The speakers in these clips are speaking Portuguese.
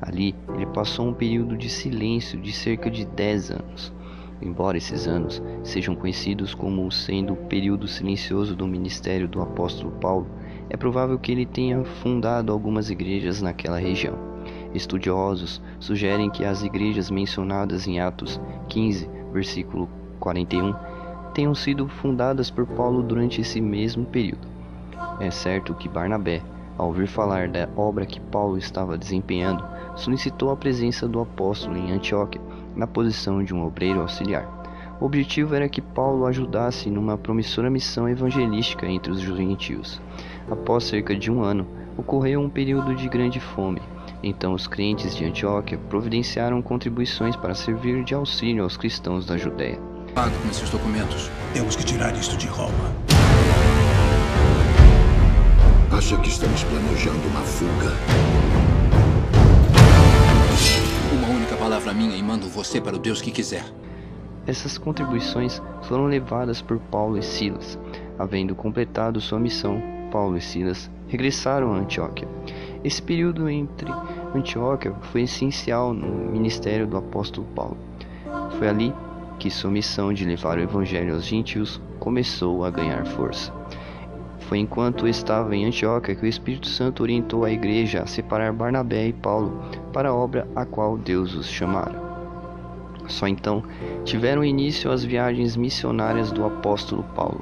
Ali, ele passou um período de silêncio de cerca de 10 anos. Embora esses anos sejam conhecidos como sendo o período silencioso do ministério do apóstolo Paulo, é provável que ele tenha fundado algumas igrejas naquela região. Estudiosos sugerem que as igrejas mencionadas em Atos 15, versículo 41, tenham sido fundadas por Paulo durante esse mesmo período. É certo que Barnabé, ao ouvir falar da obra que Paulo estava desempenhando, solicitou a presença do apóstolo em Antioquia, na posição de um obreiro auxiliar. O objetivo era que Paulo ajudasse numa promissora missão evangelística entre os gentios. Após cerca de um ano, ocorreu um período de grande fome. Então os crentes de Antioquia providenciaram contribuições para servir de auxílio aos cristãos da Judéia. Pago com esses documentos. Temos que tirar isto de Roma. Acha que estamos planejando uma fuga? Uma única palavra minha e mando você para o Deus que quiser. Essas contribuições foram levadas por Paulo e Silas. Havendo completado sua missão, Paulo e Silas regressaram a Antioquia. Esse período entre Antioquia foi essencial no ministério do apóstolo Paulo. Foi ali que sua missão de levar o evangelho aos gentios começou a ganhar força. Foi enquanto estava em Antioquia que o Espírito Santo orientou a igreja a separar Barnabé e Paulo para a obra a qual Deus os chamara. Só então tiveram início as viagens missionárias do apóstolo Paulo.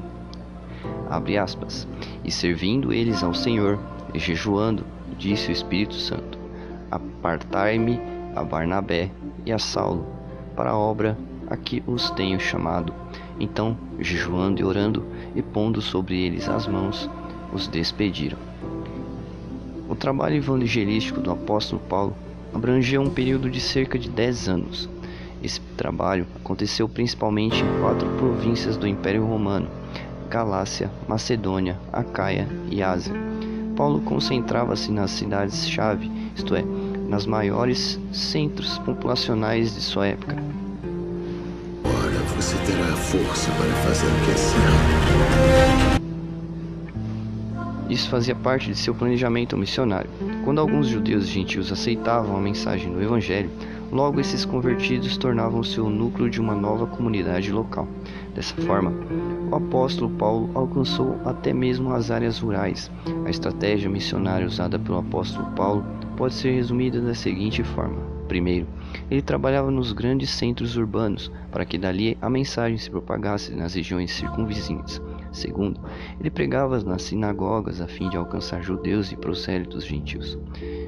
Abre aspas. E servindo eles ao Senhor, e jejuando, disse o Espírito Santo: Apartai-me a Barnabé e a Saulo para a obra a que os tenho chamado. Então, jejuando e orando, e pondo sobre eles as mãos, os despediram. O trabalho evangelístico do apóstolo Paulo abrangeu um período de cerca de 10 anos. Esse trabalho aconteceu principalmente em 4 províncias do Império Romano: Galácia, Macedônia, Acaia e Ásia. Paulo concentrava-se nas cidades-chave, isto é, nas maiores centros populacionais de sua época. Ora, você terá a força para fazer o que é certo. Isso fazia parte de seu planejamento missionário. Quando alguns judeus e gentios aceitavam a mensagem do Evangelho, logo esses convertidos tornavam-se o núcleo de uma nova comunidade local. Dessa forma, o apóstolo Paulo alcançou até mesmo as áreas rurais. A estratégia missionária usada pelo apóstolo Paulo pode ser resumida da seguinte forma. Primeiro, ele trabalhava nos grandes centros urbanos, para que dali a mensagem se propagasse nas regiões circunvizinhas. Segundo, ele pregava nas sinagogas a fim de alcançar judeus e prosélitos gentios.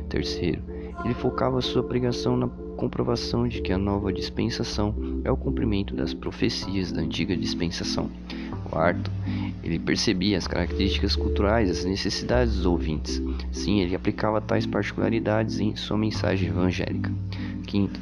Terceiro, ele focava sua pregação na comprovação de que a nova dispensação é o cumprimento das profecias da antiga dispensação. Quarto, ele percebia as características culturais e as necessidades dos ouvintes. Sim, ele aplicava tais particularidades em sua mensagem evangélica. Quinto,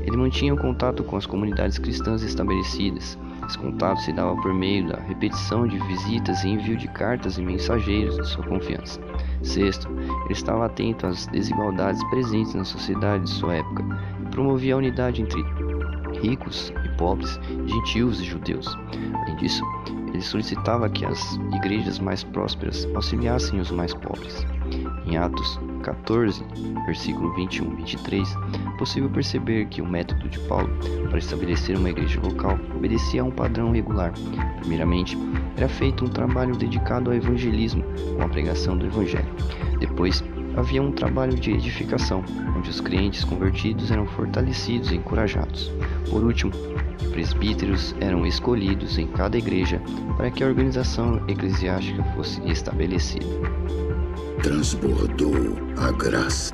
ele mantinha o contato com as comunidades cristãs estabelecidas. Esse contato se dava por meio da repetição de visitas e envio de cartas e mensageiros de sua confiança. Sexto, ele estava atento às desigualdades presentes na sociedade de sua época e promovia a unidade entre ricos e pobres, gentios e judeus. Além disso, ele solicitava que as igrejas mais prósperas auxiliassem os mais pobres. Em Atos 14, versículo 21 e 23, é possível perceber que o método de Paulo para estabelecer uma igreja local obedecia a um padrão regular. Primeiramente, era feito um trabalho dedicado ao evangelismo, com a pregação do evangelho. Depois, havia um trabalho de edificação, onde os crentes convertidos eram fortalecidos e encorajados. Por último, presbíteros eram escolhidos em cada igreja para que a organização eclesiástica fosse estabelecida. Transbordou a graça.